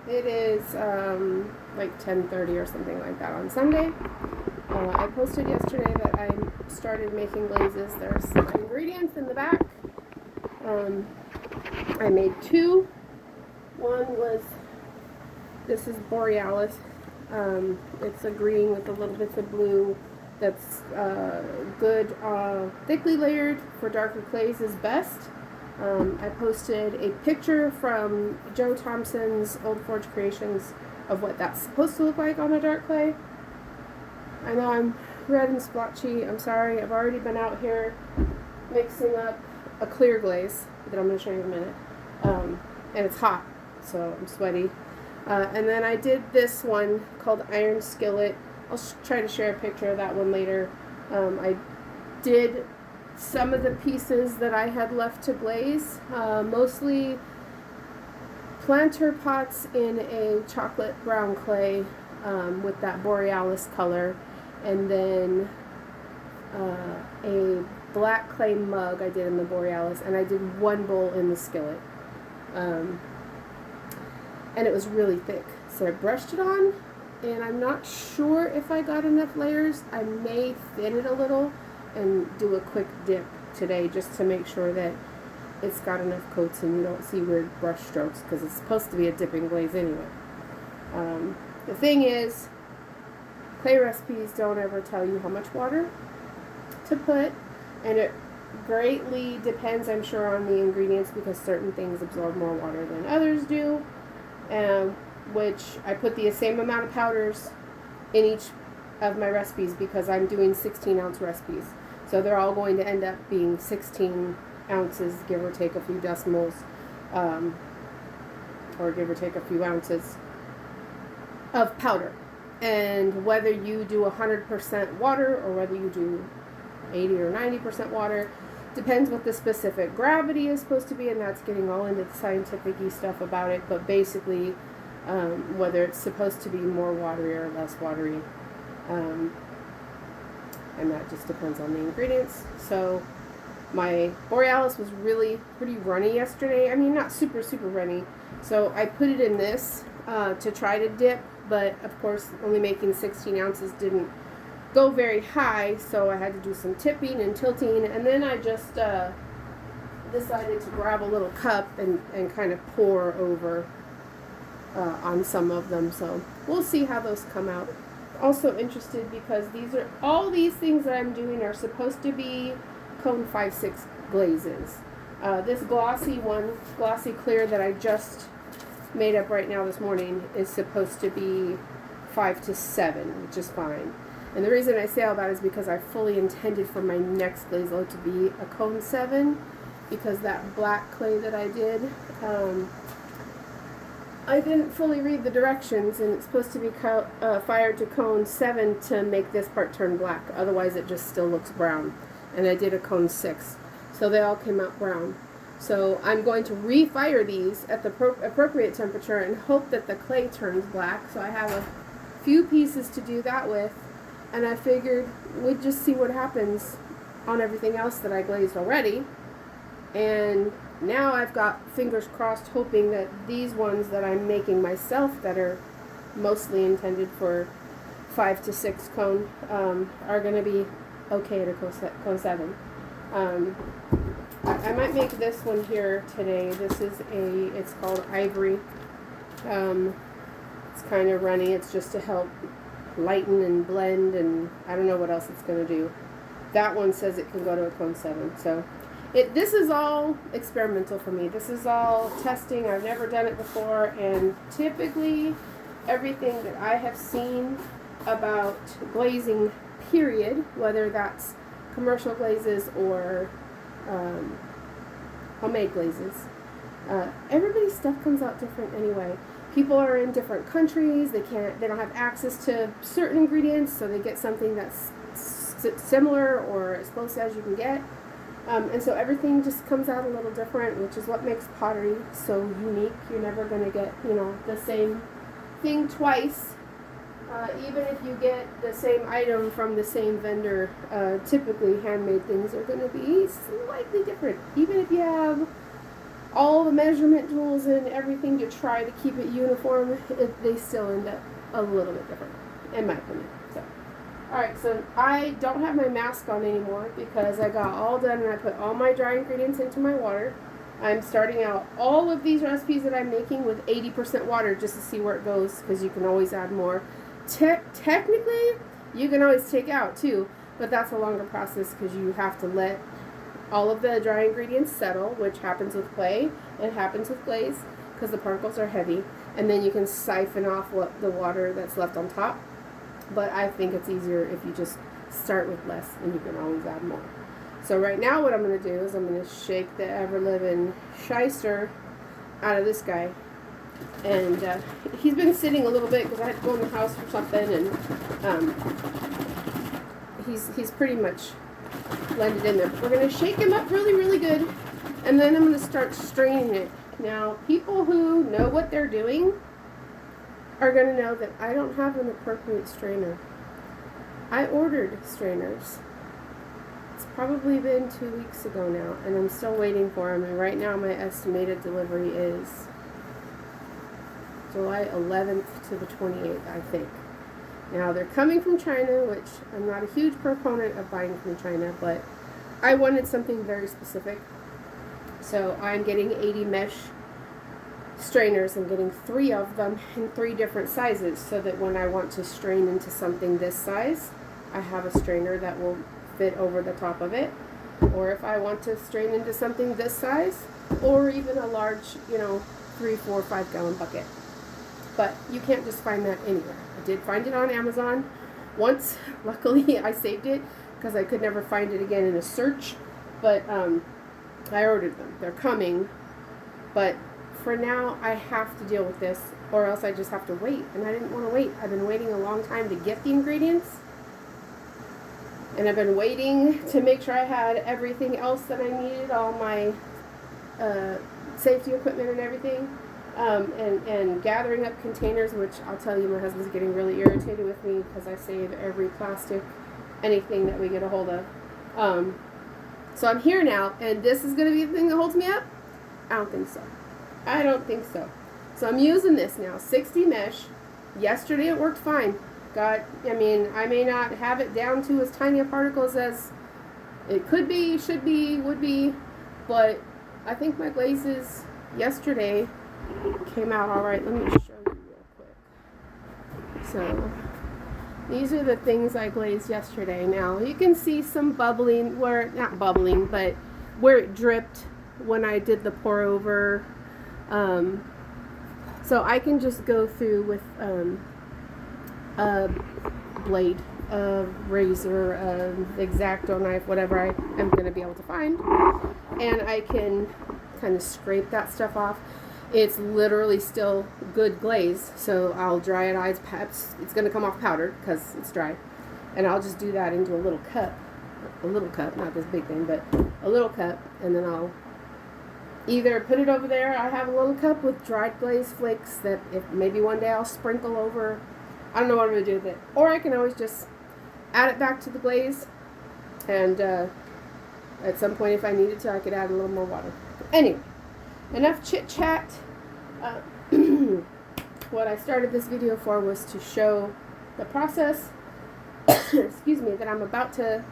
It is like 10:30 or something like that on Sunday. I posted yesterday that I started making glazes. There's my ingredients in the back. Um, I made two. One was, this is Borealis. It's a green with a little bits of blue. That's good, thickly layered for darker clays is best. I posted a picture from Joe Thompson's Old Forge Creations of what that's supposed to look like on a dark clay. I know I'm red and splotchy. I'm sorry. I've already been out here mixing up a clear glaze that I'm going to show you in a minute. And it's hot, so I'm sweaty. And then I did this one called Iron Skillet. I'll try to share a picture of that one later. I did some of the pieces that I had left to glaze, mostly planter pots in a chocolate brown clay with that Borealis color, and then a black clay mug I did in the Borealis, and I did one bowl in the skillet. And it was really thick, so I brushed it on, and I'm not sure if I got enough layers. I may thin it a little and do a quick dip today just to make sure that it's got enough coats and you don't see weird brush strokes, because it's supposed to be a dipping glaze anyway. The thing is, clay recipes don't ever tell you how much water to put, and it greatly depends, I'm sure, on the ingredients, because certain things absorb more water than others do, which I put the same amount of powders in each of my recipes because I'm doing 16-ounce recipes. So they're all going to end up being 16 ounces, give or take a few decimals, or give or take a few ounces of powder. And whether you do 100% water or whether you do 80 or 90% water, depends what the specific gravity is supposed to be, and that's getting all into the scientific-y stuff about it, but basically whether it's supposed to be more watery or less watery, and that just depends on the ingredients. So my Borealis was really pretty runny yesterday. I mean, not super runny, so I put it in this to try to dip, but of course only making 16 ounces didn't go very high, so I had to do some tipping and tilting, and then I just decided to grab a little cup and kind of pour over on some of them. So we'll see how those come out. Also interested because all these things that I'm doing are supposed to be cone 5-6 glazes. This glossy clear that I just made up right now this morning is supposed to be 5 to 7, which is fine. And the reason I say all that is because I fully intended for my next glaze load to be a cone 7, because that black clay that I did, I didn't fully read the directions, and it's supposed to be fired to cone 7 to make this part turn black. Otherwise it just still looks brown. And I did a cone 6. So they all came out brown. So I'm going to refire these at the appropriate temperature and hope that the clay turns black. So I have a few pieces to do that with. And I figured we'd just see what happens on everything else that I glazed already. And now I've got fingers crossed, hoping that these ones that I'm making myself, that are mostly intended for 5 to 6 cone, are going to be okay at a cone 7. I might make this one here today. It's called Ivory. It's kind of runny. It's just to help lighten and blend, and I don't know what else it's going to do. That one says it can go to a cone 7. So this is all experimental for me. This is all testing. I've never done it before, and typically everything that I have seen about glazing, period, whether that's commercial glazes or homemade glazes, everybody's stuff comes out different anyway. People are in different countries. They don't have access to certain ingredients, so they get something that's similar or as close as you can get. And so everything just comes out a little different, which is what makes pottery so unique. You're never going to get, the same thing twice. Even if you get the same item from the same vendor, typically handmade things are going to be slightly different. Even if you have all the measurement tools and everything to try to keep it uniform, they still end up a little bit different, in my opinion. So, alright, so I don't have my mask on anymore because I got all done and I put all my dry ingredients into my water. I'm starting out all of these recipes that I'm making with 80% water just to see where it goes, because you can always add more. Technically, you can always take out too, but that's a longer process because you have to let all of the dry ingredients settle, which happens with clay. It happens with glaze because the particles are heavy, and then you can siphon off the water that's left on top. But I think it's easier if you just start with less, and you can always add more. So right now what I'm going to do is I'm going to shake the ever-living shyster out of this guy. And he's been sitting a little bit because I had to go in the house for something, and he's pretty much blended in there. But we're going to shake him up really, really good, and then I'm going to start straining it. Now, people who know what they're doing are going to know that I don't have an appropriate strainer. I ordered strainers. It's probably been 2 weeks ago now, and I'm still waiting for them. And right now my estimated delivery is July 11th to the 28th, I think. Now, they're coming from China, which I'm not a huge proponent of buying from China, but I wanted something very specific. So I'm getting 80 mesh strainers. I'm getting 3 of them in 3 different sizes, so that when I want to strain into something this size, I have a strainer that will fit over the top of it. Or if I want to strain into something this size, or even a large, 3, 4, 5 gallon bucket. But you can't just find that anywhere. I did find it on Amazon once. Luckily, I saved it because I could never find it again in a search. But I ordered them. They're coming. But for now, I have to deal with this, or else I just have to wait. And I didn't want to wait. I've been waiting a long time to get the ingredients. And I've been waiting to make sure I had everything else that I needed, all my safety equipment and everything. And gathering up containers, which I'll tell you, my husband's getting really irritated with me because I save every plastic, anything that we get a hold of. So I'm here now, and this is going to be the thing that holds me up? I don't think so. I don't think so. So I'm using this now, 60 mesh. Yesterday it worked fine. I may not have it down to as tiny a particles as it could be, should be, would be, but I think my glazes yesterday came out all right. Let me show you real quick. So these are the things I glazed yesterday. Now you can see some bubbling, not bubbling, but where it dripped when I did the pour over. So I can just go through with a blade, a razor, an X-Acto knife, whatever I am going to be able to find, and I can kind of scrape that stuff off. It's literally still good glaze, so I'll dry it out. It's going to come off powdered because it's dry, and I'll just do that into a little cup, not this big thing, but a little cup, and then I'll either put it over there. I have a little cup with dried glaze flakes that if maybe one day I'll sprinkle over. I don't know what I'm going to do with it. Or I can always just add it back to the glaze, and at some point if I needed to, I could add a little more water. Anyway, enough chit chat. What I started this video for was to show the process excuse me, that I'm about to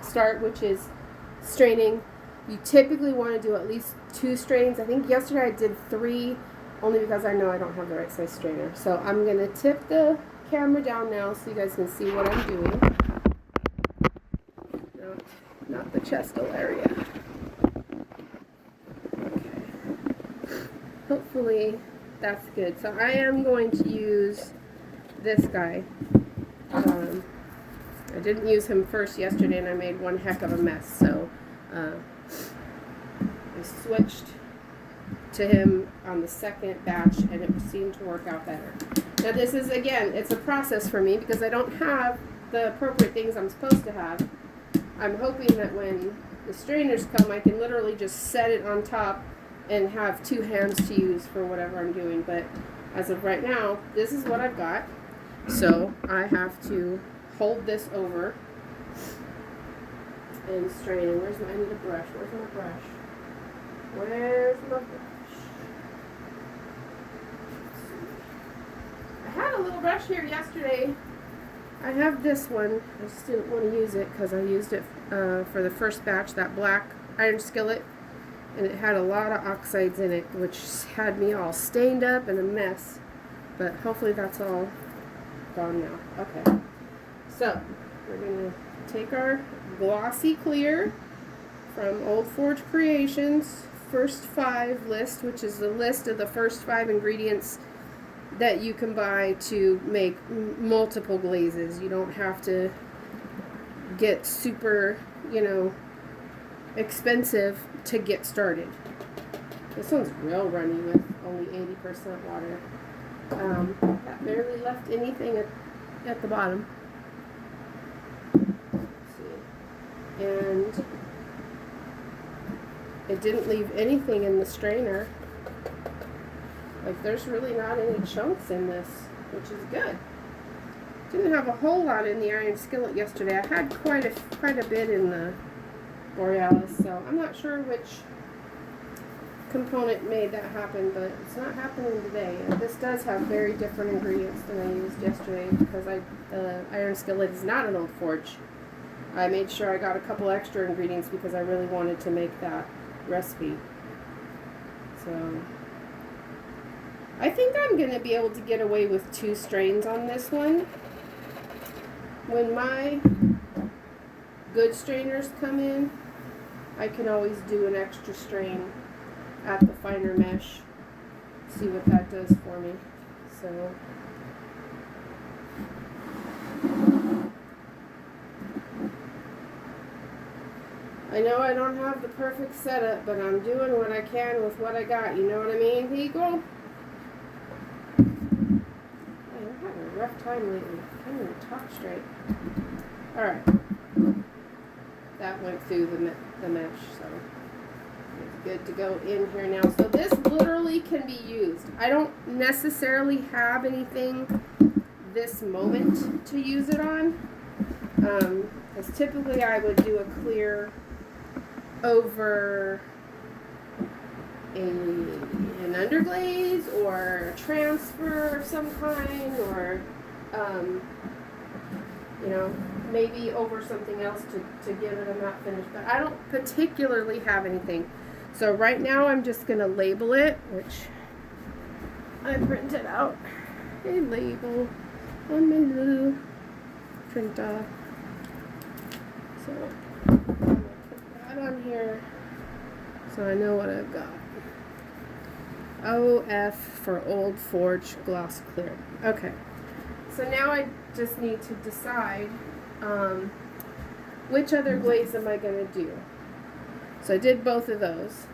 start, which is straining. You typically want to do at least 2 strains. I think yesterday I did 3, only because I know I don't have the right size strainer. So I'm going to tip the camera down now so you guys can see what I'm doing. No, not the chestal area. Okay. Hopefully that's good. So I am going to use this guy. I didn't use him first yesterday, and I made one heck of a mess. So I switched to him on the second batch, and it seemed to work out better. Now this is, again, it's a process for me because I don't have the appropriate things I'm supposed to have. I'm hoping that when the strainers come, I can literally just set it on top and have 2 hands to use for whatever I'm doing. But as of right now, this is what I've got. So I have to hold this over and strain. And I need a brush. Where's my brush? Where's my brush? I had a little brush here yesterday. I have this one. I just didn't want to use it because I used it for the first batch, that black iron skillet, and it had a lot of oxides in it, which had me all stained up and a mess. But hopefully that's all gone now. Okay. So we're going to take our glossy clear from Old Forge Creations first 5 list, which is the list of the first 5 ingredients that you can buy to make multiple glazes. You don't have to get super, expensive to get started. This one's real runny with only 80% water. That barely left anything at the bottom. Let's see. And it didn't leave anything in the strainer. Like, there's really not any chunks in this, which is good. Didn't have a whole lot in the iron skillet yesterday. I had quite a bit in the Borealis, so I'm not sure which component made that happen, but it's not happening today. And this does have very different ingredients than I used yesterday because the iron skillet is not an Old Forge. I made sure I got a couple extra ingredients because I really wanted to make that recipe. So I think I'm going to be able to get away with 2 strains on this one. When my good strainers come in, I can always do an extra strain at the finer mesh. See what that does for me. So I know I don't have the perfect setup, but I'm doing what I can with what I got. You know what I mean, people? I'm having a rough time lately. I can't even talk straight. Alright. That went through the mesh, so it's good to go in here now. So this literally can be used. I don't necessarily have anything this moment to use it on. Because typically I would do a clear over an underglaze or a transfer of some kind, or maybe over something else to give it a matte finish, but I don't particularly have anything. So right now I'm just going to label it, which I printed out a label on my little printer. So I'm going to put that on here so I know what I've got. OF for Old Forge Gloss Clear. Okay, so now I just need to decide which other glaze am I going to do. So I did both of those.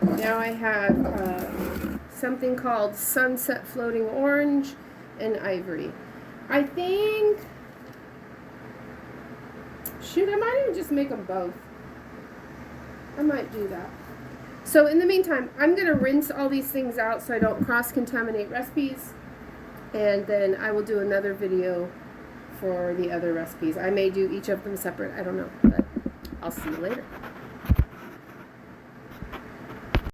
Now I have something called Sunset Floating Orange and Ivory. I think, shoot, I might even just make them both. I might do that. So in the meantime, I'm going to rinse all these things out so I don't cross-contaminate recipes. And then I will do another video for the other recipes. I may do each of them separate. I don't know, but I'll see you later.